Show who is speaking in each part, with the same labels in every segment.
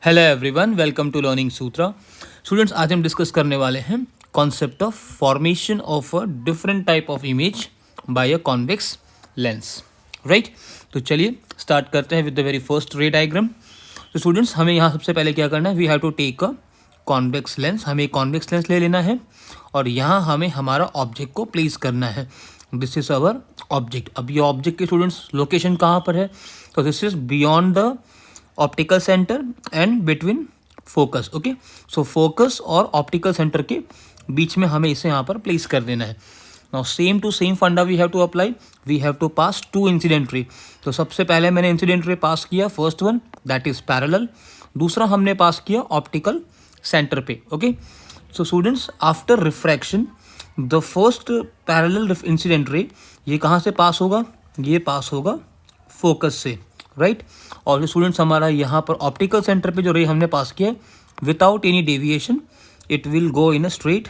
Speaker 1: Hello everyone, welcome to learning Sutra. Students, आज हम discuss करने वाले हैं concept of formation of a different type of image by a convex lens. Right, तो चलिए स्टार्ट करते हैं with the very first ray diagram. तो स्टूडेंट्स, हमें यहाँ सबसे पहले क्या करना है, we have to take a convex lens. हमें कॉन्वेक्स लेंस ले लेना है और यहाँ हमें हमारा ऑब्जेक्ट को प्लेस करना है। This is our object. अब ये ऑब्जेक्ट के स्टूडेंट्स लोकेशन कहाँ पर है, तो this is beyond the optical centre and between focus. Okay, so focus और ऑप्टिकल सेंटर के बीच में हमें इसे यहाँ पर प्लेस कर देना है। नाउ सेम टू सेम फंडा we have to apply. We have to pass to incident ray. तो सबसे पहले मैंने इंसिडेंट रे पास किया, first one that is parallel, दूसरा हमने पास किया ऑप्टिकल सेंटर पे। Okay, so students, after refraction the first parallel incident ray ये कहाँ से पास होगा, ये पास होगा फोकस से। राइट, और जो स्टूडेंट्स हमारा यहाँ पर ऑप्टिकल सेंटर पे जो रे हमने पास किया है, without any deviation it will go in a straight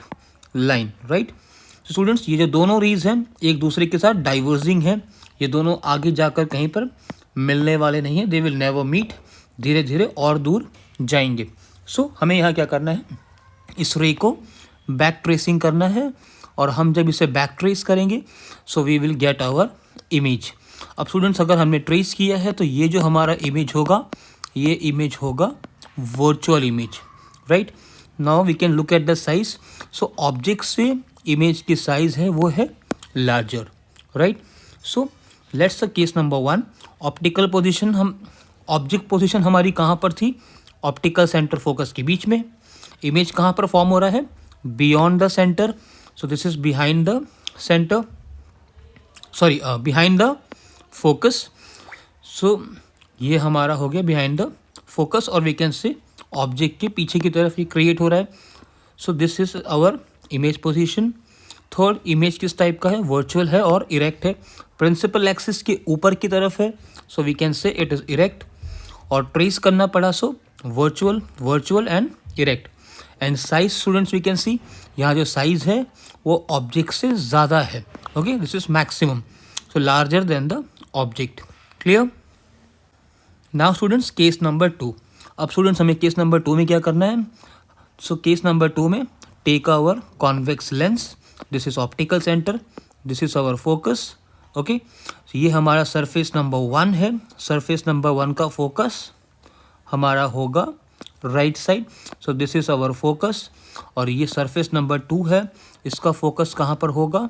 Speaker 1: line. Right, students ये जो दोनों रेज हैं एक दूसरे के साथ डाइवर्जिंग है, ये दोनों आगे जाकर कहीं पर मिलने वाले नहीं हैं, दे विल नेवर मीट, धीरे धीरे और दूर जाएंगे। सो हमें यहाँ क्या करना है, इस रे को बैक ट्रेसिंग करना है, और हम जब इसे बैक ट्रेस करेंगे so we will get our image. अब स्टूडेंट्स, अगर हमने ट्रेस किया है तो ये जो हमारा इमेज होगा, ये इमेज होगा virtual image. Right, now we can look at the size. So object से इमेज की साइज है वो है larger. Right, so let's the case number one, optical position, हम ऑब्जेक्ट पोजीशन हमारी कहाँ पर थी, ऑप्टिकल सेंटर फोकस के बीच में। इमेज कहाँ पर फॉर्म हो रहा है, beyond the center, so this is behind the center, sorry behind the focus. So ये हमारा हो गया बिहाइंड द फोकस, और वी कैन से ऑब्जेक्ट के पीछे की तरफ ये क्रिएट हो रहा है। So this is our image position. Third, image किस टाइप का है, वर्चुअल है और इरेक्ट है, प्रिंसिपल एक्सिस के ऊपर की तरफ है, so we can say it is erect. और ट्रेस करना पड़ा, so virtual, virtual and erect. And size students we can see, यहाँ जो साइज है वो ऑब्जेक्ट से ज़्यादा है। Okay, this is maximum, so larger than the object. Clear? Now students, case number two. अब स्टूडेंट्स हमें केस नंबर टू में क्या करना है, सो केस नंबर टू में take our convex lens, this is optical centre, this is our focus. Okay, ये हमारा surface number one है, सरफेस नंबर वन का फोकस हमारा होगा right side, so this is our focus. और ये surface number two है, इसका फोकस कहाँ पर होगा,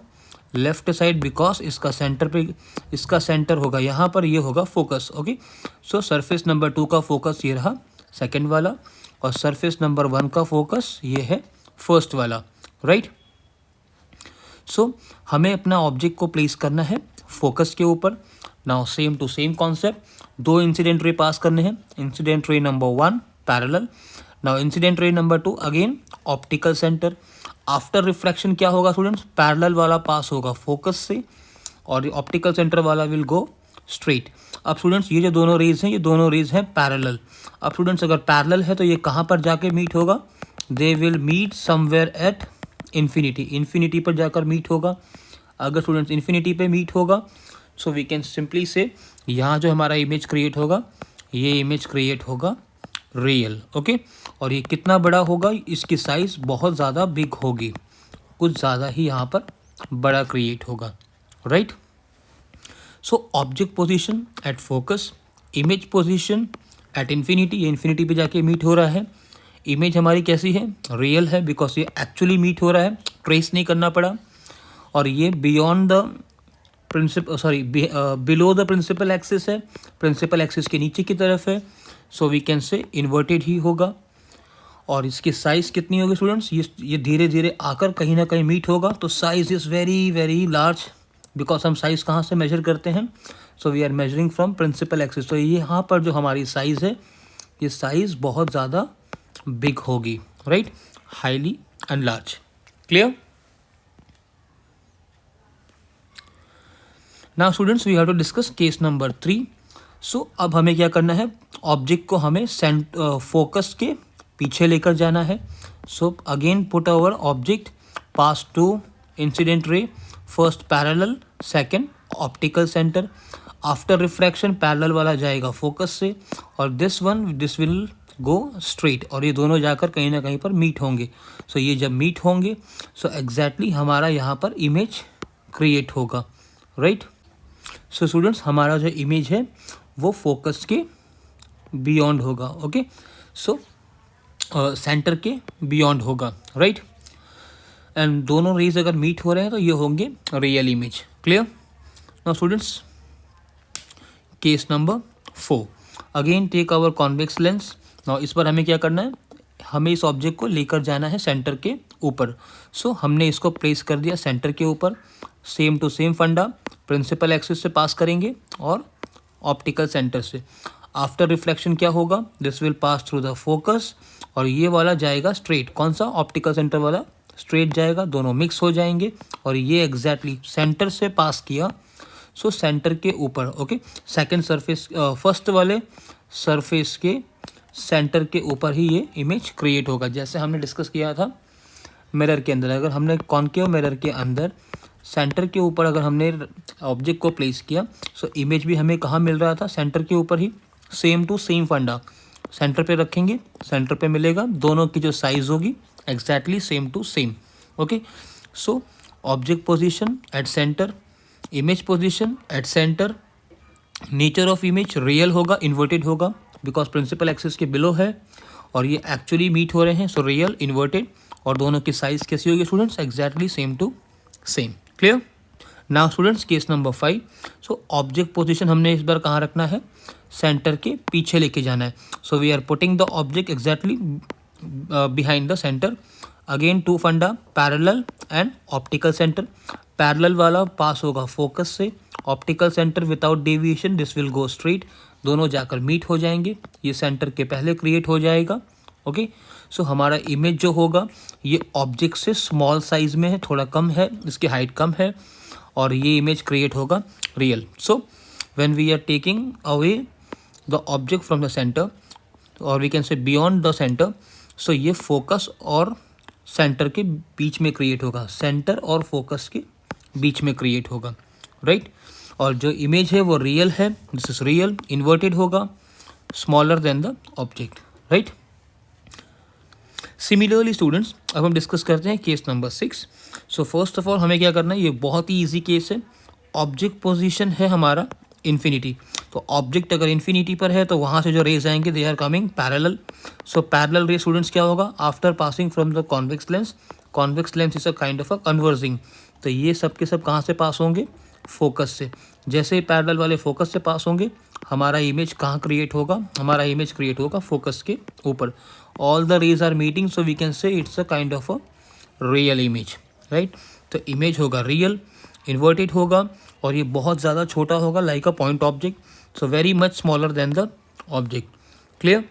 Speaker 1: लेफ्ट साइड, बिकॉज इसका सेंटर पे, इसका सेंटर होगा यहाँ पर, ये होगा फोकस। ओके, सो सरफेस नंबर टू का फोकस ये रहा सेकंड वाला, और सरफेस नंबर वन का फोकस ये है फर्स्ट वाला। राइट, सो हमें अपना ऑब्जेक्ट को प्लेस करना है फोकस के ऊपर। Now same to same concept, दो इंसिडेंट रे पास करने हैं। Incident ray number one parallel, now incident ray number two again optical centre. After refraction क्या होगा स्टूडेंट्स, पैरेलल वाला पास होगा फोकस से, और ऑप्टिकल सेंटर वाला विल गो स्ट्रेट। अब स्टूडेंट्स ये जो दोनों रेज हैं, ये दोनों रेज हैं पैरेलल। अब स्टूडेंट्स अगर पैरेलल है तो ये कहाँ पर जाके मीट होगा, they will meet somewhere at infinity, infinity पर जाकर मीट होगा। अगर स्टूडेंट्स इन्फिनिटी पे मीट होगा, सो वी कैन सिंपली से यहाँ जो हमारा इमेज क्रिएट होगा, ये इमेज क्रिएट होगा रियल। ओके, और ये कितना बड़ा होगा, इसकी साइज बहुत ज़्यादा बिग होगी, कुछ ज़्यादा ही यहाँ पर बड़ा क्रिएट होगा। Right, so object position at focus, image position at infinity, ये इन्फिनिटी पे जाके मीट हो रहा है। इमेज हमारी कैसी है, रियल है, बिकॉज ये एक्चुअली मीट हो रहा है, ट्रेस नहीं करना पड़ा। और ये beyond the principal, sorry below the principal axis है, प्रिंसिपल एक्सिस के नीचे की तरफ है, so we can say inverted ही होगा। और इसकी साइज़ कितनी होगी स्टूडेंट्स, ये धीरे धीरे आकर कहीं ना कहीं मीट होगा, तो size is very very large, because हम साइज़ कहाँ से मेजर करते हैं, so we are measuring from principal axis. तो ये यहाँ पर जो हमारी साइज़ है, ये साइज़ बहुत ज़्यादा बिग होगी। Right, highly and large. Clear? Now students we have to discuss case number three. So अब हमें क्या करना है, ऑब्जेक्ट को हमें फोकस के पीछे लेकर जाना है। So again put our object pass to incident ray, first parallel, second optical centre. After refraction parallel वाला जाएगा फोकस से, और दिस विल गो स्ट्रेट और ये दोनों जाकर कहीं ना कहीं पर मीट होंगे. सो ये जब मीट होंगे सो एग्जैक्टली हमारा यहाँ पर इमेज क्रिएट होगा, राइट. सो स्टूडेंट्स हमारा जो इमेज है वो फोकस के बियॉन्ड होगा. ओके, सो सेंटर के बियॉन्ड होगा, राइट. एंड दोनों रेज अगर मीट हो रहे हैं तो ये होंगे real image. Clear. Now students, case number 4. Again take our convex lens. Now इस बार हमें क्या करना है, हमें इस ऑब्जेक्ट को लेकर जाना है सेंटर के ऊपर. सो हमने इसको प्लेस कर दिया सेंटर के ऊपर. सेम टू सेम फंडा, प्रिंसिपल एक्सिस से पास करेंगे और ऑप्टिकल सेंटर से. आफ्टर रिफ्लेक्शन क्या होगा, this will pass through the focus और ये वाला जाएगा स्ट्रेट. कौन सा, ऑप्टिकल सेंटर वाला स्ट्रेट जाएगा, दोनों मिक्स हो जाएंगे और ये एग्जैक्टली सेंटर से पास किया. सो सेंटर के ऊपर, ओके, सेकंड सरफेस, फर्स्ट वाले सरफेस के सेंटर के ऊपर ही ये इमेज क्रिएट होगा. जैसे हमने डिस्कस किया था मिरर के अंदर, अगर हमने कॉन्केव मिरर के अंदर सेंटर के ऊपर अगर हमने ऑब्जेक्ट को प्लेस किया सो इमेज भी हमें कहाँ मिल रहा था, सेंटर के ऊपर ही. सेम टू सेम फंडा, सेंटर पे रखेंगे, सेंटर पे मिलेगा, दोनों की जो साइज होगी exactly same to same. Okay, so object position at centre, image position at centre, nature of image real होगा, इन्वर्टेड होगा बिकॉज प्रिंसिपल एक्सिस के बिलो है और ये एक्चुअली मीट हो रहे हैं. सो रियल, इन्वर्टेड और दोनों की साइज कैसी होगी students, exactly same to same. Clear. Now students, case number 5. So object position हमने इस बार कहाँ रखना है, सेंटर के पीछे लेके जाना है. So we are putting the object exactly behind the center. Again to funda, parallel and optical center. Parallel वाला पास होगा फोकस से, optical center without deviation this will go straight. दोनों जाकर मीट हो जाएंगे, ये सेंटर के पहले क्रिएट हो जाएगा. ओके, सो हमारा इमेज जो होगा ये ऑब्जेक्ट से स्मॉल साइज में है, थोड़ा कम है, इसकी हाइट कम है और ये इमेज क्रिएट होगा real. So when we are taking away the object from the center or we can say beyond the center, so ये फोकस और सेंटर के बीच में क्रिएट होगा, सेंटर और फोकस के बीच में क्रिएट होगा, राइट. और जो इमेज है वो रियल है, दिस इज रियल, इन्वर्टेड होगा, smaller than the object, right. Similarly students, अब हम डिस्कस करते हैं case number 6. So first of all हमें क्या करना है, ये बहुत ही ईजी केस है. ऑब्जेक्ट पोजीशन है हमारा इन्फिनिटी, तो ऑब्जेक्ट अगर इन्फिनिटी पर है तो वहाँ से जो रेज आएंगे they are coming parallel. So parallel ray students क्या होगा, after passing from the convex lens, convex lens is a kind of a converging, तो ये सब के सब कहाँ से पास होंगे, फोकस से. जैसे ही पैरेलल वाले फोकस से पास होंगे हमारा इमेज कहाँ क्रिएट होगा, हमारा इमेज क्रिएट होगा फोकस के ऊपर. All the rays are meeting, so we can say it's a kind of a real image, right. तो इमेज होगा रियल, इन्वर्टेड होगा और ये बहुत ज़्यादा छोटा होगा, like a point object, so very much smaller than the object. Clear.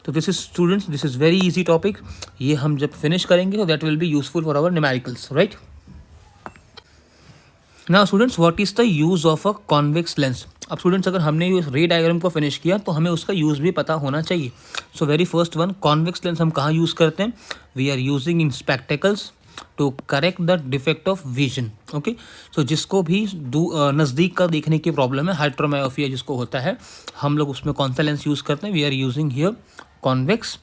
Speaker 1: तो this is students, this is very easy topic. ये हम जब फिनिश करेंगे तो that will be useful for our numericals, right. Now students, what is the use of a convex lens. अब students अगर हमने इस रे डायग्राम को फिनिश किया तो हमें उसका यूज़ भी पता होना चाहिए. So very first one, convex lens हम कहाँ यूज़ करते हैं, we are using in spectacles to correct the defect of vision. Okay, so जिसको भी नज़दीक का देखने की प्रॉब्लम है, हाइड्रोमायोपिया जिसको होता है, हम लोग उसमें कौन सा लेंस यूज़ करते हैं, we are using here convex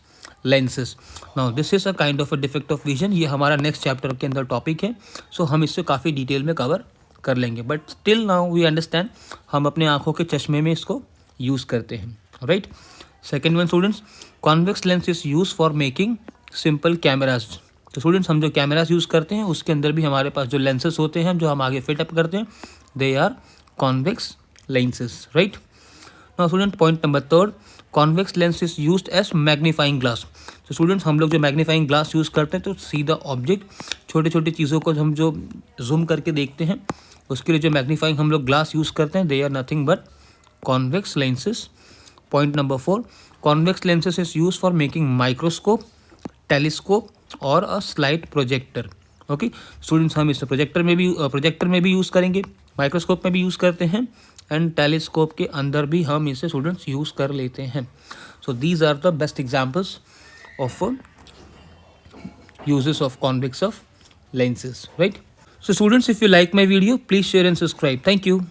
Speaker 1: lenses. Now this is a kind of a defect of vision, ये हमारा नेक्स्ट चैप्टर के अंदर टॉपिक है. सो हम इससे काफ़ी डिटेल में कवर कर लेंगे, but still now we understand, हम अपने आंखों के चश्मे में इसको यूज़ करते हैं, right. Second one students, convex lens is use for making simple cameras. तो स्टूडेंट्स हम जो कैमराज यूज़ करते हैं उसके अंदर भी हमारे पास जो लेंसेज होते हैं जो हम आगे फिट अप करते हैं, they are convex lenses, right. Now student, point number 3, convex lens is used as magnifying glass. तो स्टूडेंट्स हम लोग जो मैग्नीफाइंग ग्लास यूज़ करते हैं तो सीधा ऑब्जेक्ट, छोटे छोटे चीज़ों को हम जो जूम करके देखते हैं उसके लिए जो मैग्नीफाइंग हम लोग ग्लास यूज़ करते हैं, they are nothing but convex lenses. Point number 4, convex lenses is use for making microscope, telescope और a slide projector. Okay students, हम इस प्रोजेक्टर में भी यूज़ करेंगे, माइक्रोस्कोप में भी यूज़ करते हैं एंड टेलीस्कोप के अंदर भी हम इसे स्टूडेंट्स यूज़ कर लेते हैं. So these are the best examples of uses of convex of lenses, right. So students, if you like my video, please share and subscribe. Thank you.